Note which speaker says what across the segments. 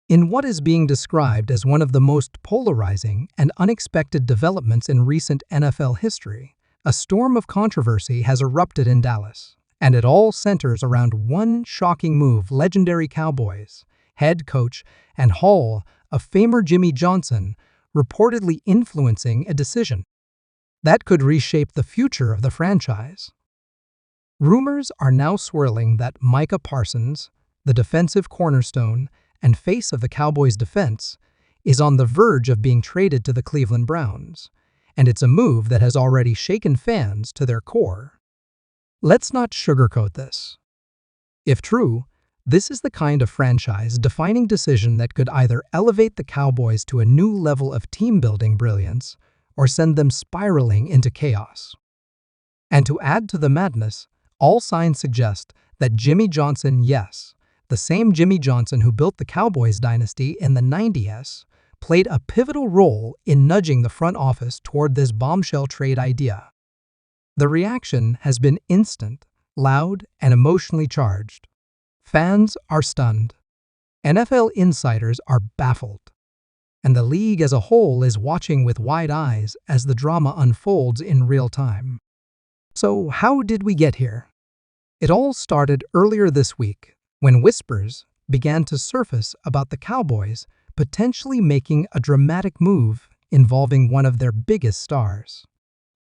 Speaker 1: In what is being described as one of the most polarizing and unexpected developments in recent NFL history, a storm of controversy has erupted in Dallas, and it all centers around one shocking move legendary Cowboys head coach and Hall of Famer Jimmy Johnson reportedly influencing a decision that could reshape the future of the franchise. Rumors are now swirling that Micah Parsons, the defensive cornerstone and face of the Cowboys' defense, is on the verge of being traded to the Cleveland Browns, and it's a move that has already shaken fans to their core. Let's not sugarcoat this. If true, this is the kind of franchise-defining decision that could either elevate the Cowboys to a new level of team-building brilliance or send them spiraling into chaos. And to add to the madness, all signs suggest that Jimmy Johnson, yes, the same Jimmy Johnson who built the Cowboys dynasty in the 90s, played a pivotal role in nudging the front office toward this bombshell trade idea. The reaction has been instant, loud, and emotionally charged. Fans are stunned. NFL insiders are baffled. And the league as a whole is watching with wide eyes as the drama unfolds in real time. So how did we get here? It all started earlier this week when whispers began to surface about the Cowboys potentially making a dramatic move involving one of their biggest stars.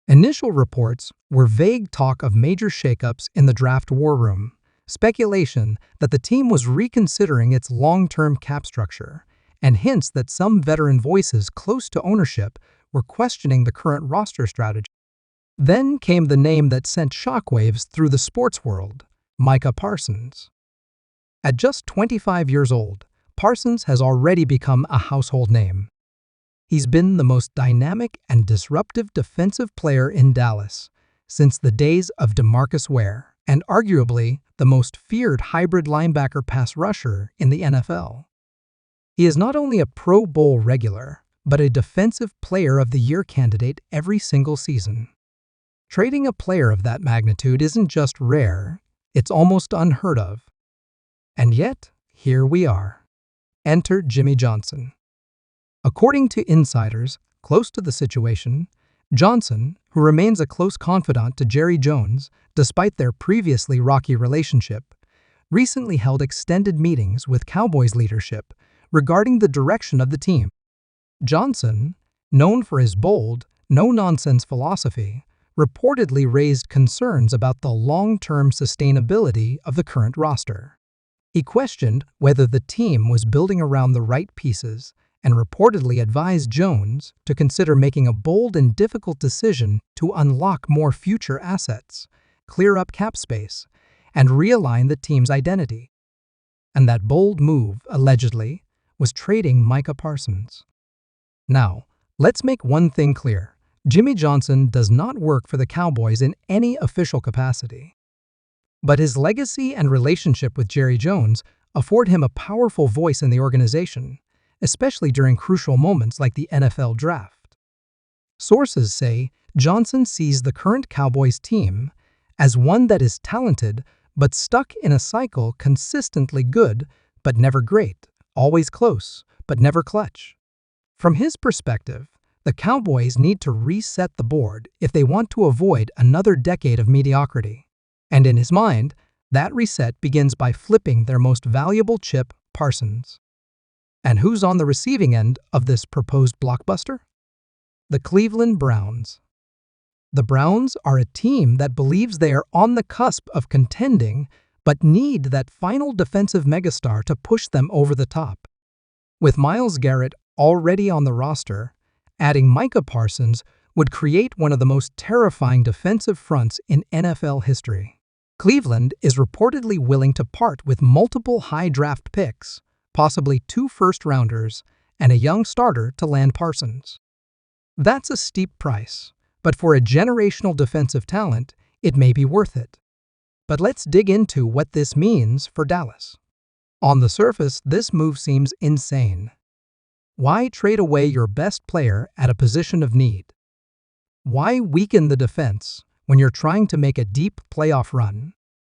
Speaker 1: Initial reports were vague talk of major shakeups in the draft war room, speculation that the team was reconsidering its long-term cap structure, and hints that some veteran voices close to ownership were questioning the current roster strategy. Then came the name that sent shockwaves through the sports world, Micah Parsons. At just 25 years old, Parsons has already become a household name. He's been the most dynamic and disruptive defensive player in Dallas since the days of DeMarcus Ware, and arguably the most feared hybrid linebacker pass rusher in the NFL. He is not only a Pro Bowl regular, but a Defensive Player of the Year candidate every single season. Trading a player of that magnitude isn't just rare, it's almost unheard of. And yet, here we are. Enter Jimmy Johnson. According to insiders close to the situation, Johnson, who remains a close confidant to Jerry Jones despite their previously rocky relationship, recently held extended meetings with Cowboys leadership regarding the direction of the team. Johnson, known for his bold, no-nonsense philosophy, reportedly raised concerns about the long-term sustainability of the current roster. He questioned whether the team was building around the right pieces and reportedly advised Jones to consider making a bold and difficult decision to unlock more future assets, clear up cap space, and realign the team's identity. And that bold move, allegedly, was trading Micah Parsons. Now, let's make one thing clear. Jimmy Johnson does not work for the Cowboys in any official capacity. But his legacy and relationship with Jerry Jones afford him a powerful voice in the organization, especially during crucial moments like the NFL draft. Sources say Johnson sees the current Cowboys team as one that is talented but stuck in a cycle consistently good but never great, always close but never clutch. From his perspective, the Cowboys need to reset the board if they want to avoid another decade of mediocrity. And in his mind, that reset begins by flipping their most valuable chip, Parsons. And who's on the receiving end of this proposed blockbuster? The Cleveland Browns. The Browns are a team that believes they are on the cusp of contending but need that final defensive megastar to push them over the top. With Myles Garrett already on the roster, adding Micah Parsons would create one of the most terrifying defensive fronts in NFL history. Cleveland is reportedly willing to part with multiple high draft picks, possibly 2 first-rounders, and a young starter to land Parsons. That's a steep price, but for a generational defensive talent, it may be worth it. But let's dig into what this means for Dallas. On the surface, this move seems insane. Why trade away your best player at a position of need? Why weaken the defense when you're trying to make a deep playoff run?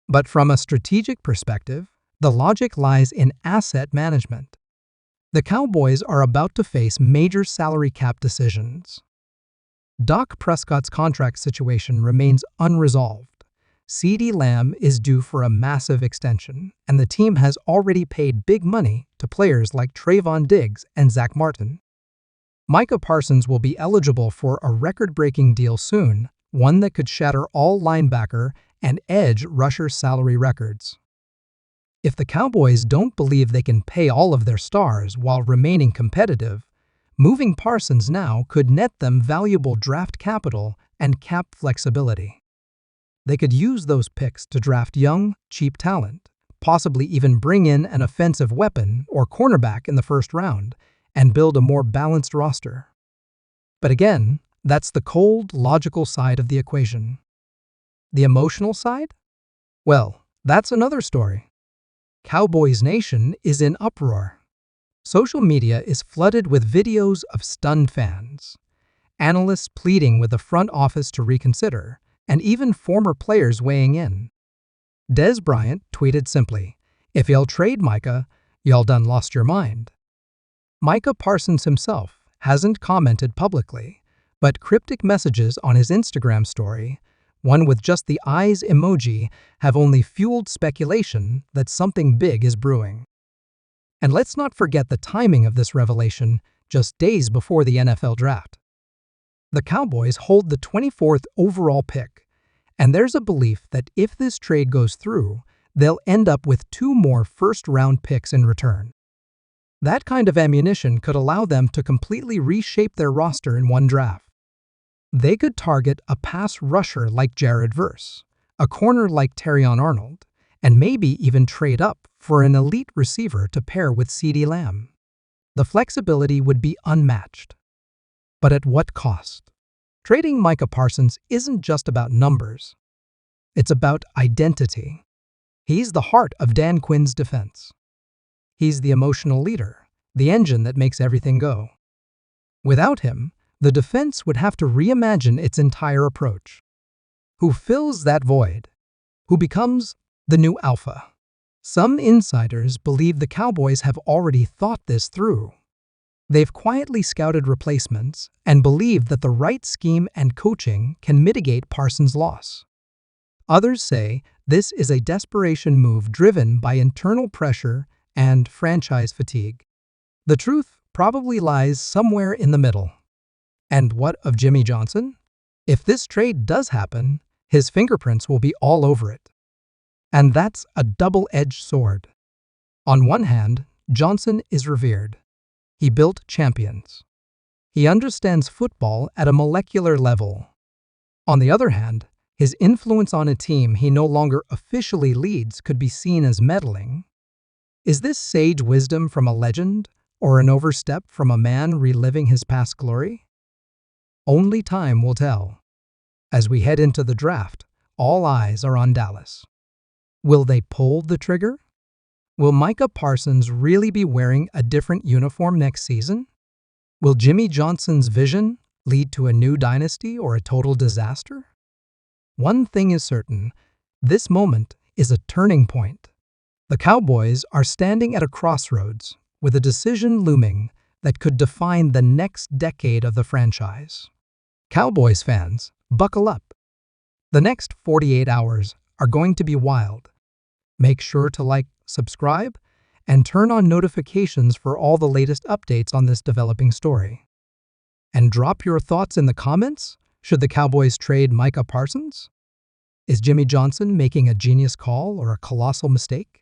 Speaker 1: But from a strategic perspective, the logic lies in asset management. The Cowboys are about to face major salary cap decisions. Dak Prescott's contract situation remains unresolved. CeeDee Lamb is due for a massive extension, and the team has already paid big money to players like Trayvon Diggs and Zach Martin. Micah Parsons will be eligible for a record-breaking deal soon, one that could shatter all linebacker and edge rusher salary records. If the Cowboys don't believe they can pay all of their stars while remaining competitive, moving Parsons now could net them valuable draft capital and cap flexibility. They could use those picks to draft young, cheap talent, possibly even bring in an offensive weapon or cornerback in the first round, and build a more balanced roster. But again, that's the cold, logical side of the equation. The emotional side? Well, that's another story. Cowboys Nation is in uproar. Social media is flooded with videos of stunned fans, analysts pleading with the front office to reconsider, and even former players weighing in. Des Bryant tweeted simply, "If y'all trade Micah, y'all done lost your mind." Micah Parsons himself hasn't commented publicly, but cryptic messages on his Instagram story, one with just the eyes emoji, have only fueled speculation that something big is brewing. And let's not forget the timing of this revelation, just days before the NFL draft. The Cowboys hold the 24th overall pick, and there's a belief that if this trade goes through, they'll end up with 2 more first-round picks in return. That kind of ammunition could allow them to completely reshape their roster in one draft. They could target a pass rusher like Jared Verse, a corner like Terrion Arnold, and maybe even trade up for an elite receiver to pair with CeeDee Lamb. The flexibility would be unmatched. But at what cost? Trading Micah Parsons isn't just about numbers. It's about identity. He's the heart of Dan Quinn's defense. He's the emotional leader, the engine that makes everything go. Without him, the defense would have to reimagine its entire approach. Who fills that void? Who becomes the new alpha? Some insiders believe the Cowboys have already thought this through. They've quietly scouted replacements and believe that the right scheme and coaching can mitigate Parsons' loss. Others say this is a desperation move driven by internal pressure and franchise fatigue. The truth probably lies somewhere in the middle. And what of Jimmy Johnson? If this trade does happen, his fingerprints will be all over it. And that's a double-edged sword. On one hand, Johnson is revered. He built champions. He understands football at a molecular level. On the other hand, his influence on a team he no longer officially leads could be seen as meddling. Is this sage wisdom from a legend, or an overstep from a man reliving his past glory? Only time will tell. As we head into the draft, all eyes are on Dallas. Will they pull the trigger? Will Micah Parsons really be wearing a different uniform next season? Will Jimmy Johnson's vision lead to a new dynasty or a total disaster? One thing is certain, this moment is a turning point. The Cowboys are standing at a crossroads with a decision looming that could define the next decade of the franchise. Cowboys fans, buckle up. The next 48 hours are going to be wild. Make sure to like, subscribe, and turn on notifications for all the latest updates on this developing story. And drop your thoughts in the comments. Should the Cowboys trade Micah Parsons? Is Jimmy Johnson making a genius call or a colossal mistake?